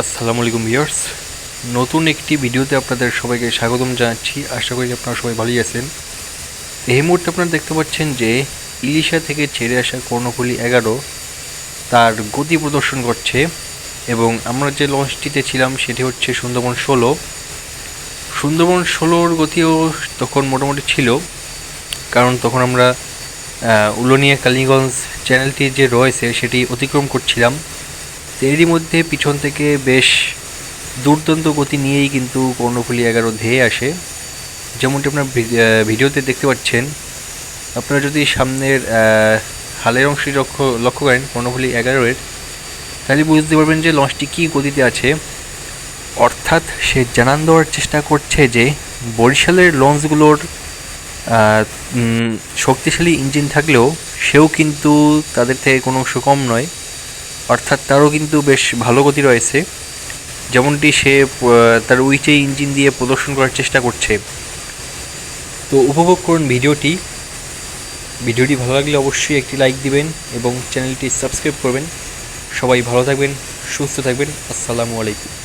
আসসালামু আলাইকুম ভিউয়ার্স, নতুন একটি ভিডিওতে আপনাদের সবাইকে স্বাগতম জানাচ্ছি। আশা করি আপনারা সবাই ভালোই আছেন। এই মুহূর্তে আপনারা দেখতে পাচ্ছেন যে ইলিশা থেকে ছেড়ে আসা কর্ণফুলী 11 তার গতি প্রদর্শন করছে এবং আমরা যে লঞ্চটিতে ছিলাম সেটি হচ্ছে সুন্দরবন 16। সুন্দরবন 16-র গতিও তখন মোটামুটি ছিল, কারণ তখন আমরা উলনিয়া কালীগঞ্জ চ্যানেলটি যে রয়েছে সেটি অতিক্রম করছিলাম। এরই মধ্যে পিছন থেকে বেশ দুর্দান্ত গতি নিয়েই কিন্তু কর্ণফুলী 11 ধেয়ে আসে, যেমনটি আপনার ভিডিওতে দেখতে পাচ্ছেন। আপনারা যদি সামনের হালের অংশটি লক্ষ্য করেন কর্ণফুলী 11-এর, তাহলে বুঝতে পারবেন যে লঞ্চটি কী গতিতে আছে। অর্থাৎ সে জানান দেওয়ার চেষ্টা করছে যে বরিশালের লঞ্চগুলোর শক্তিশালী ইঞ্জিন থাকলেও সেও কিন্তু তাদের থেকে কোনো অংশ কম নয়, অর্থাৎ তারও কিন্তু বেশ ভালো গতি রয়েছে, যেমনটি সে তার উইচে ইঞ্জিন দিয়ে প্রদর্শন করার চেষ্টা করছে। তো উপভোগ করুন ভিডিওটি ভালো লাগলে অবশ্যই একটি লাইক দিবেন এবং চ্যানেলটি সাবস্ক্রাইব করবেন। সবাই ভালো থাকবেন, সুস্থ থাকবেন। আসসালামু আলাইকুম।